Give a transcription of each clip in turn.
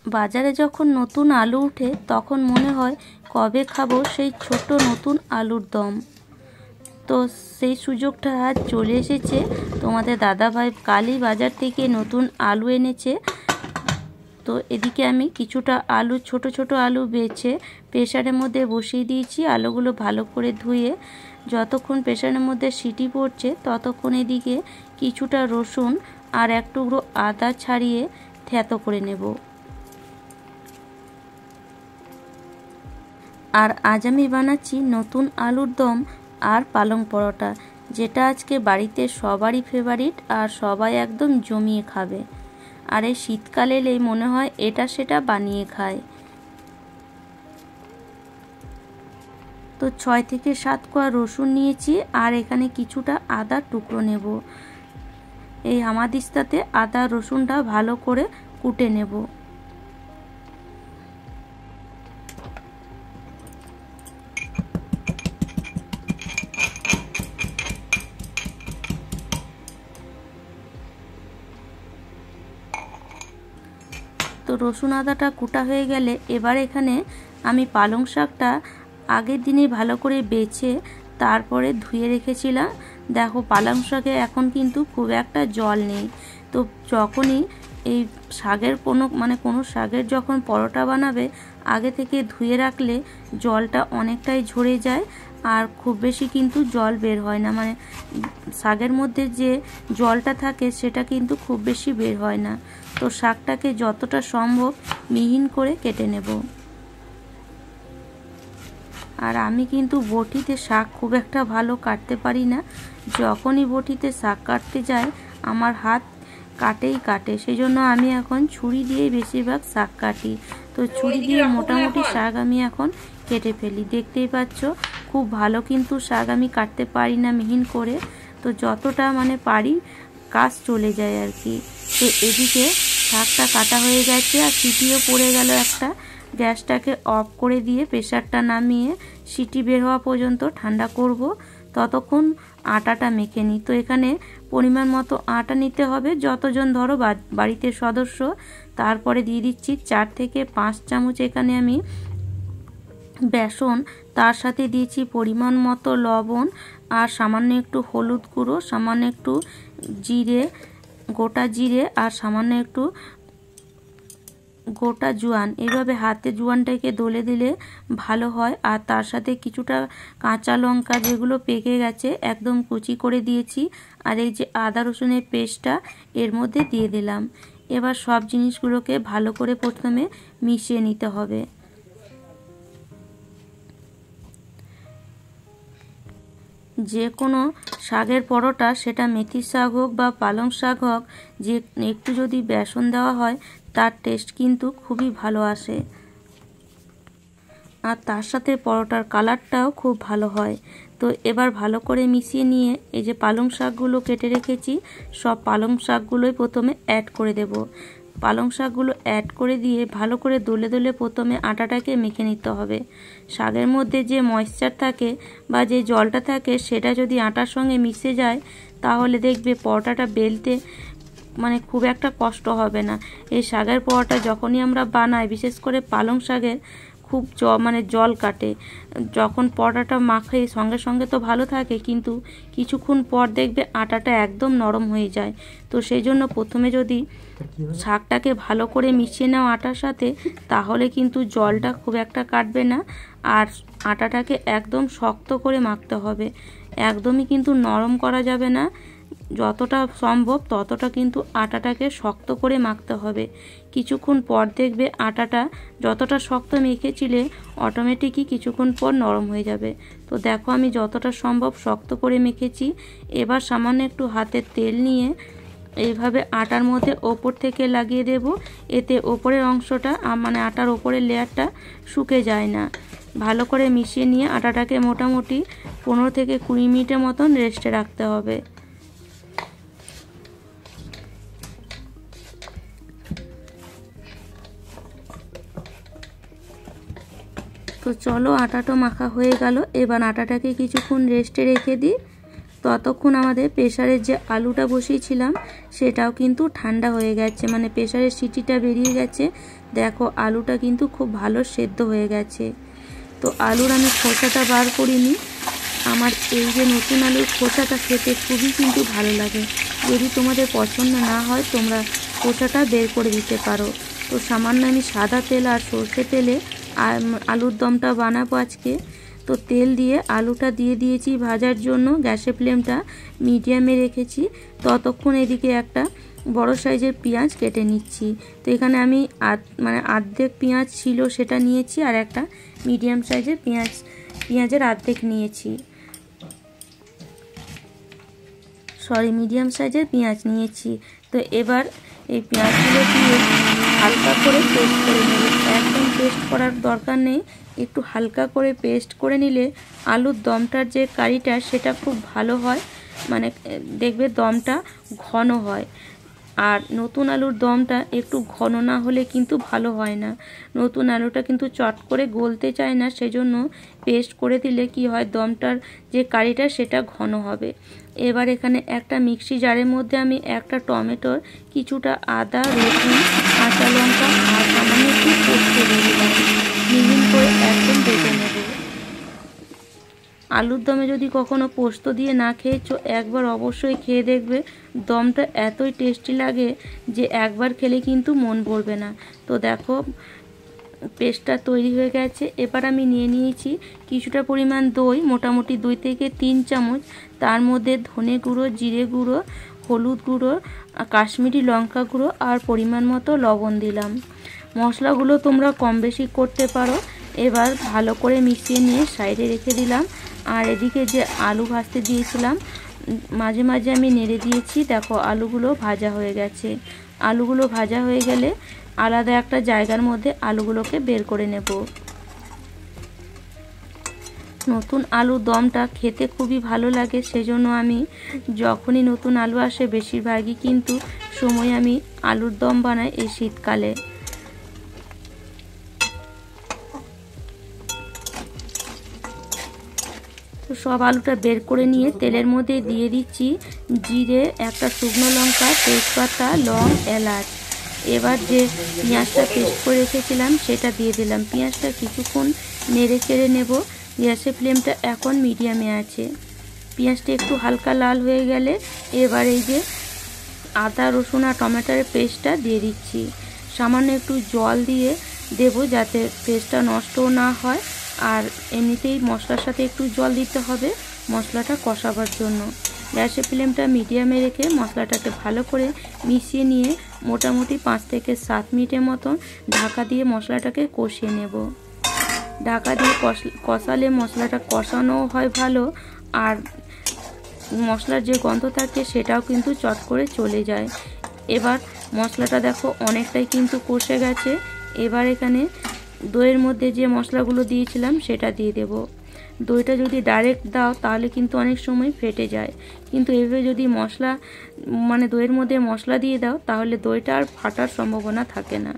বাজারে যখন নতুন আলু উঠে তখন মনে হয় কবে খাবো সেই ছোট নতুন আলুর দম। তো সেই সুযোগটা আজ চলে এসেছে। তোমাদের দাদাভাই কালই বাজার থেকে নতুন আলু এনেছে। তো এদিকে আমি কিছুটা আলু ছোট ছোট আলু বেছে প্রেসারের মধ্যে বসিয়ে দিয়েছি। আলুগুলো ভালো করে ধুয়ে যতক্ষণ প্রেসারের মধ্যে সিটি পড়ছে ততক্ষণ এদিকে কিছুটা রসুন আর এক টুকরো আদা ছাড়িয়ে থেতো করে নেব। আর আজ আমি বানাচ্ছি নতুন আলুর দম আর পালং পরোটা, যেটা আজকে বাড়িতে সবারই ফেভারিট আর সবাই একদম জমিয়ে খাবে। আর এই শীতকাল এলেই মনে হয় এটা সেটা বানিয়ে খায়। তো 6 থেকে 7 কোয়া রসুন নিয়েছি আর এখানে কিছুটা আদা টুকরো নেব। এই হামাদিস্তাতে আদা রসুনটা ভালো করে কুটে নেব। তো রসুন আদাটা কুটা হয়ে গেলে এবার এখানে আমি পালং শাকটা আগের দিনেই ভালো করে বেছে তারপরে ধুয়ে রেখেছিলাম। দেখো পালং শাকে এখন কিন্তু খুব একটা জল নেই। তো যখনই এই শাকের কোনো শাকের যখন পরোটা বানাবে আগে থেকে ধুয়ে রাখলে জলটা অনেকটাই ঝরে যায় আর খুব বেশি কিন্তু জল বের হয় না। শাকের মধ্যে যে জলটা থাকে সেটা কিন্তু খুব বেশি বের হয় না। তো শাকটাকে যতটা সম্ভব মিহিন করে কেটে নেব। আর আমি কিন্তু বটিতে শাক খুব একটা ভালো কাটতে পারি না। যখনই বটিতে শাক কাটতে যাই আমার হাত কাটে, সেই জন্য আমি এখন ছুরি দিয়ে বেশিরভাগ শাক কাটি। তো ছুরি দিয়ে মোটামুটি শাক আমি এখন কেটে ফেলি। দেখতেই পাচ্ছ খুব ভালো কিন্তু শাক আমি কাটতে পারি না মিহিন করে। তো যতটা পারি কাজ চলে যায় আর কি। তো এদিকে শাকটা কাটা হয়ে গেছে আর সিটিও পড়ে গেল একটা। গ্যাসটাকে অফ করে দিয়ে প্রেসারটা নামিয়ে সিটি বের হওয়া পর্যন্ত ঠান্ডা করব। ততক্ষণ আটাটা মেখে নিই। তো এখানে পরিমাণ মতো আটা নিতে হবে, যতজন ধরো বাড়িতে সদস্য। তারপরে দিয়ে দিচ্ছি 4 থেকে 5 চামচ এখানে আমি বেসন, তার সাথে দিয়েছি পরিমাণ মতো লবণ আর সামান্য একটু হলুদ গুঁড়ো, সামান্য একটু জিরে, গোটা জিরে আর সামান্য একটু গোটা জোয়ান। এইভাবে হাতে জোয়ানটাকে দলে দিলে ভালো হয়। আর তার সাথে কিছুটা কাঁচা লঙ্কা যেগুলো পেকে গেছে একদম কুচি করে দিয়েছি। আর এই যে আদা রসুনের পেস্টটা এর মধ্যে দিয়ে দিলাম। এবার সব জিনিসগুলোকে ভালো করে প্রথমে মিশিয়ে নিতে হবে। যে কোনো শাকের পরোটা, সেটা মেথির শাক হোক বা পালং শাক হোক, যে একটু যদি বেসন দেওয়া হয় তার টেস্ট কিন্তু খুবই ভালো আসে। আর তার সাথে পরোটার কালারটাও খুব ভালো হয়। তো এবার ভালো করে মিশিয়ে নিয়ে এই যে পালং শাকগুলো কেটে রেখেছি সব পালং শাকগুলোই প্রথমে অ্যাড করে দেব। পালং শাকগুলো অ্যাড করে দিয়ে ভালো করে দলে দলে প্রথমে আটাটাকে মেখে নিতে হবে। শাকের মধ্যে যে ময়েশ্চার থাকে বা যে জলটা থাকে সেটা যদি আটার সঙ্গে মিশে যায় তাহলে দেখবে পরোটাটা বেলতে খুব একটা কষ্ট হবে না। এই শাকের পরোটা যখনই আমরা বানাই, বিশেষ করে পালং শাকের খুব জল কাটে। যখন পরোটাটা মাখাই সঙ্গে সঙ্গে তো ভালো থাকে, কিন্তু কিছুক্ষণ পর দেখবে আটাটা একদম নরম হয়ে যায়। তো সেই জন্য প্রথমে যদি শাকটাকে ভালো করে মিশিয়ে নাও আটার সাথে, তাহলে কিন্তু জলটা খুব একটা কাটবে না। আর আটাটাকে একদম শক্ত করে মাখতে হবে, একদমই কিন্তু নরম করা যাবে না। যতটা সম্ভব ততটা কিন্তু আটাটাকে শক্ত করে মাখতে হবে। কিছুক্ষণ পর দেখবে আটাটা যতটা শক্ত মেখেছিলে অটোমেটিকই কিছুক্ষণ পর নরম হয়ে যাবে। তো দেখো আমি যতটা সম্ভব শক্ত করে মেখেছি। এবার সামান্য একটু হাতের তেল নিয়ে এইভাবে আটার মধ্যে ওপর থেকে লাগিয়ে দেব। এতে ওপরের অংশটা আটার ওপরের লেয়ারটা শুকে যায় না। ভালো করে মিশিয়ে নিয়ে আটাটাকে মোটামুটি 15 থেকে 20 মিনিটের মতন রেস্টে রাখতে হবে। তো চলো আটাটা মাখা হয়ে গেল। এবার আটাটাকে কিছুক্ষণ রেস্টে রেখে দিই। ততক্ষণ আমাদের প্রেসারের যে আলুটা বসিয়েছিলাম সেটাও কিন্তু ঠান্ডা হয়ে গেছে, মানে প্রেসারের সিটিটা বেরিয়ে গেছে। দেখো আলুটা কিন্তু খুব ভালো সেদ্ধ হয়ে গেছে। তো আলুর আমি খোসাটা বার করিনি। আমার এই যে নতুন আলুর খোসাটা খেতে খুবই কিন্তু ভালো লাগে। যদি তোমাদের পছন্দ না হয় তোমরা খোসাটা বের করে দিতে পারো। তো সামান্য আমি সাদা তেল আর সর্ষে তেলে আলুর দমটা বানাবো আজকে। তো তেল দিয়ে আলুটা দিয়ে দিয়েছি ভাজার জন্য, গ্যাসের ফ্লেমটা মিডিয়ামে রেখেছি। ততক্ষণ এদিকে একটা বড় সাইজের পেঁয়াজ কেটে নিচ্ছি। তো এখানে আমি অর্ধেক পেঁয়াজ ছিল সেটা নিয়েছি, আর একটা মিডিয়াম সাইজের পেঁয়াজের অর্ধেক নিয়েছি, মিডিয়াম সাইজের পেঁয়াজ নিয়েছি। তো এবার এই পেঁয়াজগুলো দিয়ে হালকা করে পেস্ট করে নেব। একদম পেস্ট করার দরকার নেই, একটু হালকা করে পেস্ট করে নিলে আলুর দমটার যে কারিটা সেটা খুব ভালো হয়, মানে দেখবে দমটা ঘন হয়। আর নতুন আলুর দমটা একটু ঘন না হলে কিন্তু ভালো হয় না। নতুন আলুটা কিন্তু চট করে গলতে চায় না, সেজন্য পেস্ট করে দিলে কি হয়, দমটার যে কারিটা সেটা ঘন হবে। এবার এখানে একটা মিক্সি জারের মধ্যে আমি একটা টমেটোর, কিছুটা আদা, রসুন, কাঁচা লঙ্কা আর সামান্য একটু পোস্ত দিয়ে দিলাম। মিহিন করে একদম বেটে নেব। আলুর দমে যদি কখনো পোস্ত দিয়ে না খেয়েছো একবার অবশ্যই খেয়ে দেখবে, দমটা এতই টেস্টি লাগে যে একবার খেলে কিন্তু মন ভরবে না। তো দেখো পেস্টটা তৈরি হয়ে গেছে। এবার আমি নিয়ে নিয়েছি কিছুটা পরিমাণ দই, মোটামুটি 2 থেকে 3 চামচ। তার মধ্যে ধনে গুঁড়ো, জিরে গুঁড়ো, হলুদ গুঁড়ো, কাশ্মীরি লঙ্কা গুঁড়ো আর পরিমাণ মতো লবণ দিলাম। মশলাগুলো তোমরা কম বেশি করতে পারো। এবার ভালো করে মিশিয়ে নিয়ে সাইডে রেখে দিলাম। আর এদিকে যে আলু ভাজতে দিয়েছিলাম মাঝে মাঝে আমি নেড়ে দিয়েছি। দেখো আলুগুলো ভাজা হয়ে গেছে। আলুগুলো ভাজা হয়ে গেলে আলাদা একটা জায়গার মধ্যে আলুগুলোকে বের করে নেব। নতুন আলুর দমটা খেতে খুবই ভালো লাগে, সেজন্য আমি যখনই নতুন আলু আসে বেশিরভাগই কিন্তু সময় আমি আলুর দম বানাই এই শীতকালে। তো সব আলুটা বের করে নিয়ে তেলের মধ্যে দিয়ে দিচ্ছি জিরে, একটা শুকনো লঙ্কা, তেজপাতা, লং, এলাচ। এবার যে পেঁয়াজটা পেস্ট করে রেখেছিলাম সেটা দিয়ে দিলাম। পেঁয়াজটা কিছুক্ষণ নেড়ে চেড়ে নেব। গ্যাসের ফ্লেমটা এখন মিডিয়ামে আছে। পেঁয়াজটা একটু হালকা লাল হয়ে গেলে এবার এই যে আদা, রসুন আর টমেটোর পেস্টটা দিয়ে দিচ্ছি। সামান্য একটু জল দিয়ে দেব যাতে পেস্টটা নষ্টও না হয়। আর এমনিতেই মশলার সাথে একটু জল দিতে হবে মশলাটা কষাবার জন্য। গ্যাসের ফ্লেমটা মিডিয়ামে রেখে মশলাটাকে ভালো করে মিশিয়ে নিয়ে মোটামুটি 5 থেকে 7 মিনিটের মতন ঢাকা দিয়ে মশলাটাকে কষিয়ে নেব। ঢাকা দিয়ে কষালে মশলাটা কষানো হয় ভালো, আর মশলার যে গন্ধ থাকে সেটাও কিন্তু চট করে চলে যায়। এবার মশলাটা দেখো অনেকটাই কিন্তু কষে গেছে। এবার এখানে দইয়ের মধ্যে যে মশলাগুলো দিয়েছিলাম সেটা দিয়ে দেব। দইটা যদি ডাইরেক্ট দাও তাহলে কিন্তু অনেক সময় ফেটে যায়, কিন্তু এভাবে যদি দইয়ের মধ্যে মশলা দিয়ে দাও তাহলে দইটা আর ফাটার সম্ভাবনা থাকে না।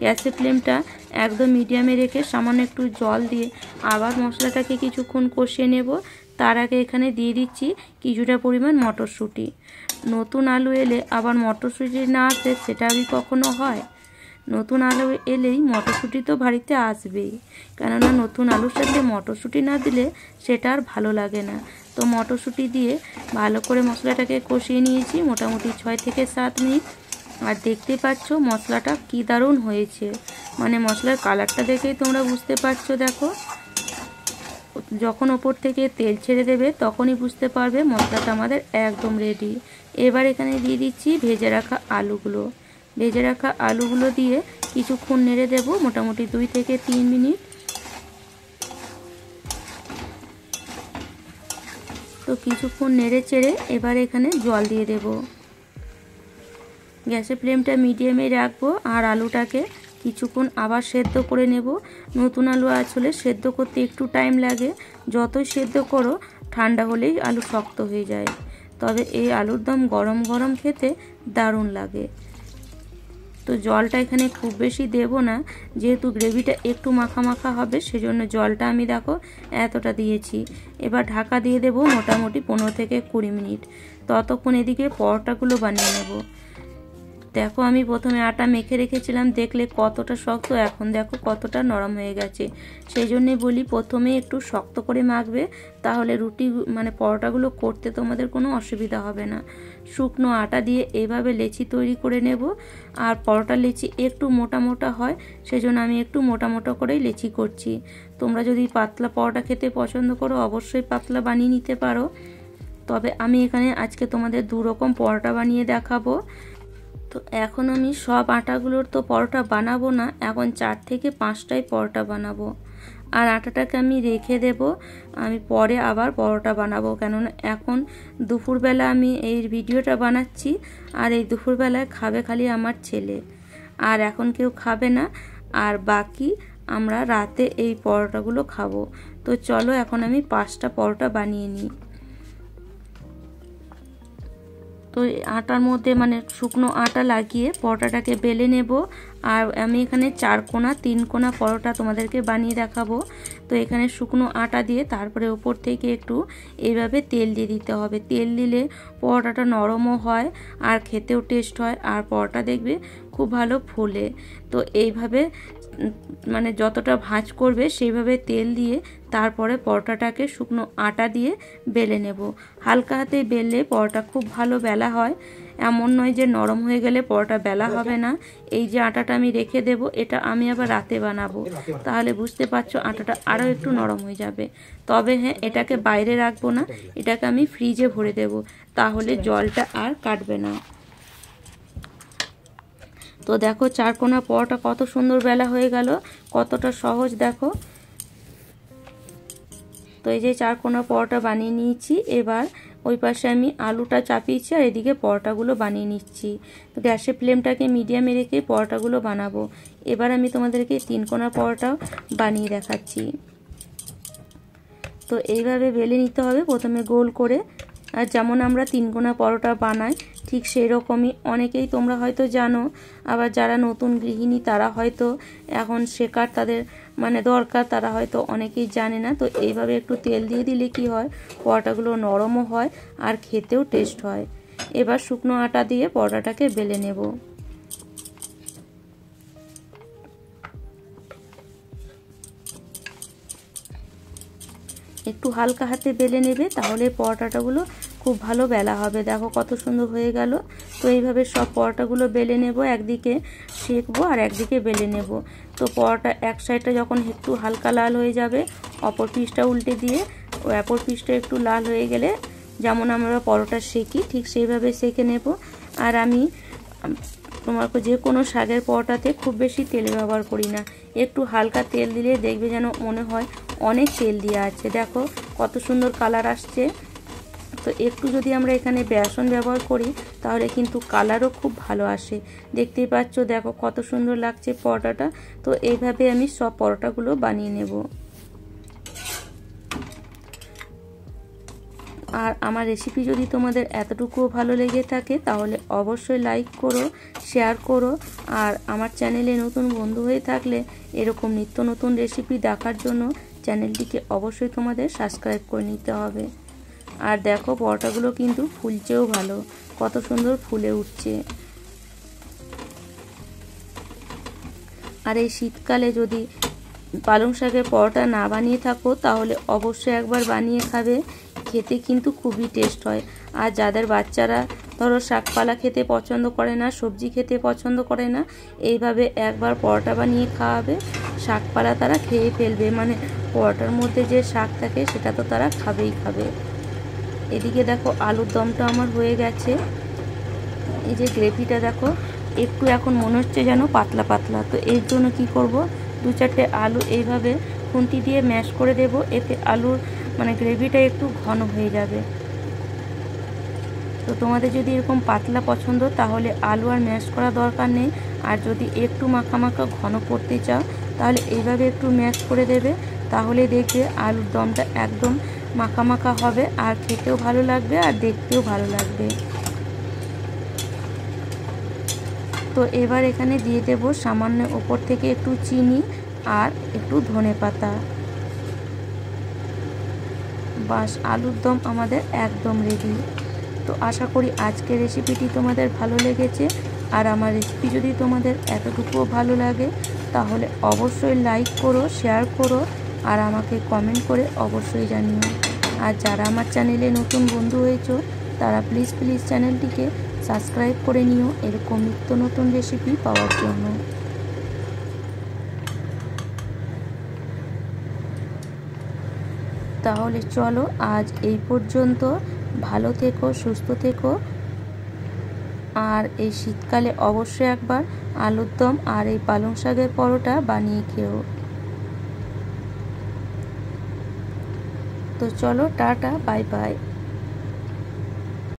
গ্যাসের ফ্লেমটা একদম মিডিয়ামে রেখে সামান্য একটু জল দিয়ে আবার মশলাটাকে কিছুক্ষণ কষিয়ে নেব। তার আগে এখানে দিয়ে দিচ্ছি কিছুটা পরিমাণ মটরশুঁটি। নতুন আলু এলে আবার মটরশুঁটি না আসে সেটা কি কখনো হয়? নতুন আলু এলেই মটরশুঁটি তো বাড়িতে আসবেই, কেননা নতুন আলুর সাথে মটরশুঁটি না দিলে সেটা আর ভালো লাগে না। তো মটরশুঁটি দিয়ে ভালো করে মশলাটাকে কষিয়ে নিয়েছি মোটামুটি 6 থেকে 7 মিনিট। আর দেখতে পাচ্ছ মশলাটা কি দারুণ হয়েছে, মশলার কালারটা দেখেই তোমরা বুঝতে পারছো। দেখো যখন ওপর থেকে তেল ছেড়ে দেবে তখনই বুঝতে পারবে মশলাটা আমাদের একদম রেডি। এবার এখানে দিয়ে দিচ্ছি ভেজে রাখা আলুগুলো। ভেজে রাখা আলুগুলো দিয়ে কিছুক্ষণ নেড়ে দেব মোটামুটি 2 থেকে 3 মিনিট। তো কিছুক্ষণ নেড়ে চেড়ে এবার এখানে জল দিয়ে দেব। গ্যাসের ফ্লেমটা মিডিয়ামে রাখবো আর আলুটাকে কিছুক্ষণ আবার সেদ্ধ করে নেব। নতুন আলু আসলে সেদ্ধ করতে একটু টাইম লাগে, যতই সেদ্ধ করো ঠান্ডা হলেই আলু শক্ত হয়ে যায়। তবে এই আলুর দম গরম গরম খেতে দারুণ লাগে। তো জলটা এখানে খুব বেশি দেব না, যেহেতু গ্রেভিটা একটু মাখা মাখা হবে সেজন্য জলটা আমি দেখো এতটা দিয়েছি। এবার ঢাকা দিয়ে দেব মোটামুটি 15 থেকে 20 মিনিট। ততক্ষণ এদিকে পরোটাগুলো বানিয়ে নেব। দেখো আমি প্রথমে আটা মেখে রেখেছিলাম, দেখলে কতটা শক্ত, এখন দেখো কতটা নরম হয়ে গেছে। সেই জন্যই বলি প্রথমে একটু শক্ত করে মাখবে, তাহলে রুটি মানে পরোটাগুলো করতে তোমাদের কোনো অসুবিধা হবে না। শুকনো আটা দিয়ে এইভাবে লেচি তৈরি করে নেব। আর পরোটা লেচি একটু মোটা মোটা হয়, সেজন্য আমি একটু মোটা মোটা করেই লেচি করছি। তোমরা যদি পাতলা পরোটা খেতে পছন্দ করো অবশ্যই পাতলা বানিয়ে নিতে পারো, তবে আমি এখানে আজকে তোমাদের 2 রকম পরোটা বানিয়ে দেখাবো। তো এখন আমি সব আটাগুলোর তো পরোটা বানাবো না, এখন 4 থেকে 5টাই পরোটা বানাবো। আর আটাটাকে আমি রেখে দেব, আমি পরে আবার পরোটা বানাবো, কেননা এখন দুপুরবেলা আমি এই ভিডিওটা বানাচ্ছি, আর এই দুপুরবেলায় খাবে খালি আমার ছেলে, আর এখন কেউ খাবে না, আর বাকি আমরা রাতে এই পরোটাগুলো খাবো। তো চলো এখন আমি 5টা পরোটা বানিয়ে নিই। তো আটার মধ্যে মানে শুকনো আটা লাগিয়ে পরোটাটাকে বেলে নেব। আর আমি এখানে 4 কোণা 3 কোণা পরোটা তোমাদেরকে বানিয়ে দেখাবো। তো এখানে শুকনো আটা দিয়ে তারপরে উপর থেকে একটু এইভাবে তেল দিয়ে দিতে হবে। তেল দিলে পরোটাটা নরমও হয় আর খেতেও টেস্ট হয়, আর পরোটা দেখবে খুব ভালো ফোলে। তো এইভাবে মানে যতটা ভাঁজ করবে সেইভাবে তেল দিয়ে তারপরে পরোটাটাকে শুকনো আটা দিয়ে বেলে নেব। হালকা হাতে বেললে পরোটা খুব ভালো বেলা হয়, এমন নয় যে নরম হয়ে গেলে পরোটা বেলা হবে না। এই যে আটাটা আমি রেখে দেব, এটা আমি আবার রাতে বানাবো, তাহলে বুঝতে পারছো আটাটা আরও একটু নরম হয়ে যাবে। তবে হ্যাঁ, এটাকে বাইরে রাখবো না, এটাকে আমি ফ্রিজে ভরে দেব, তাহলে জলটা আর কাটবে না। তো দেখো 4 কোণা পরোটা কত সুন্দর বেলা হয়ে গেল, কতটা সহজ দেখো। তো এই যে 4 কোণা পরোটা বানিয়ে নিয়েছি। এবার ওই পাশে আমি আলুটা চাপিয়েছি আর এদিকে পরোটাগুলো বানিয়ে নিচ্ছি। তো গ্যাসের ফ্লেমটাকে মিডিয়ামে রেখে পরোটাগুলো বানাবো। এবার আমি তোমাদেরকে 3 কোণা পরোটাও বানিয়ে দেখাচ্ছি। তো এইভাবে বেলে নিতে হবে প্রথমে গোল করে, আর যেমন আমরা 3 কোণা পরোটা বানাই ঠিক সেই রকমই। অনেকেই তোমরা হয়তো জানো, আবার যারা নতুন গৃহিণী তারা হয়তো এখন শেখার তাদের মানে দরকার, তারা হয়তো অনেকেই জানে না। তো এইভাবে একটু তেল দিয়ে দিলে কি হয়, পরোটাগুলো নরমও হয় আর খেতেও টেস্ট হয়। এবার শুকনো আটা দিয়ে পরোটাটাকে বেলে নেব। একটু হালকা হাতে বেলে নেবে, তাহলে পরোটাগুলো খুব ভালো বেলা হবে। দেখো কত সুন্দর হয়ে গেল। তো এইভাবে সব পরোটাগুলো বেলে নেব, একদিকে সেঁকবো আর একদিকে বেলে নেব। তো পরোটা এক সাইডটা যখন একটু হালকা লাল হয়ে যাবে, অপর পিসটা উল্টে দিয়ে অপর পিসটা একটু লাল হয়ে গেলে যেমন আমরা পরোটা সেঁকি ঠিক সেইভাবে সেঁকে নেব। আর আমি তোমার যে কোনো শাকের পরোটাতে খুব বেশি তেল ব্যবহার করি না, একটু হালকা তেল দিলে দেখবে যেন মনে হয় অনেক তেল দেওয়া আছে। দেখো কত সুন্দর কালার আসছে। তো একটু যদি আমরা এখানে বেসন ব্যবহার করি তাহলে কিন্তু কালারও খুব ভালো আসে। দেখতেই পাচ্ছ দেখো কত সুন্দর লাগছে পরোটাটা। তো এইভাবে আমি সব পরোটাগুলো বানিয়ে নেব। আর আমার রেসিপি যদি তোমাদের এতটুকুও ভালো লেগে থাকে তাহলে অবশ্যই লাইক করো, শেয়ার করো। আর আমার চ্যানেলে নতুন বন্ধু হয়ে থাকলে এরকম নিত্য নতুন রেসিপি দেখার জন্য চ্যানেলটিকে অবশ্যই তোমাদের সাবস্ক্রাইব করে নিতে হবে। আর দেখো পরোটাগুলো কিন্তু ফুলছেও ভালো, কত সুন্দর ফুলে উঠছে। আর এই শীতকালে যদি পালং শাকের পরোটা না বানিয়ে থাকো তাহলে অবশ্যই একবার বানিয়ে খাবে, খেতে কিন্তু খুবই টেস্ট হয়। আর যাদের বাচ্চারা ধরো শাকপালা খেতে পছন্দ করে না, সবজি খেতে পছন্দ করে না, এইভাবে একবার পরোটা বানিয়ে খাওয়াবে, শাকপালা তারা খেয়ে ফেলবে, মানে পরোটার মধ্যে যে শাক থাকে সেটা তো তারা খাবেই খাবে। এদিকে দেখো আলুর দমটা আমার হয়ে গেছে। এই যে গ্রেভিটা দেখো একটু এখন মনে হচ্ছে যেন পাতলা পাতলা। তো এর জন্য কি করব, 2-4টে আলু এইভাবে খুন্তি দিয়ে ম্যাশ করে দেব, এতে আলুর মানে গ্রেভিটা একটু ঘন হয়ে যাবে। তো তোমাদের যদি এরকম পাতলা পছন্দ তাহলে আলু আর ম্যাশ করা দরকার নেই। আর যদি একটু মাখা মাখা ঘন করতে চাও তাহলে এইভাবে একটু ম্যাশ করে দেবে, তাহলে দেখবে আলুর দমটা একদম মাখা মাখা হবে আর খেতেও ভালো লাগবে আর দেখতেও ভালো লাগবে। তো এবার এখানে দিয়ে দেব সামান্য ওপর থেকে একটু চিনি আর একটু ধনেপাতা। বাস, আলুর দম আমাদের একদম রেডি। তো আশা করি আজকের রেসিপিটি তোমাদের ভালো লেগেছে। আর আমার রেসিপি যদি তোমাদের এতটুকুও ভালো লাগে তাহলে অবশ্যই লাইক করো, শেয়ার করো আর আমাকে কমেন্ট করে অবশ্যই জানিও। আর যারা আমার চ্যানেলে নতুন বন্ধু হয়েছো তারা প্লিজ চ্যানেলটিকে সাবস্ক্রাইব করে নিও এরকম নিত্য নতুন রেসিপি পাওয়ার জন্য। তাহলে চলো আজ এই পর্যন্ত। ভালো থেকো, সুস্থ থেকো। আর এই শীতকালে অবশ্যই একবার আলুর দম আর এই পালং শাকের পরোটা বানিয়ে খেও। তো চলো, টাটা, বাই বাই।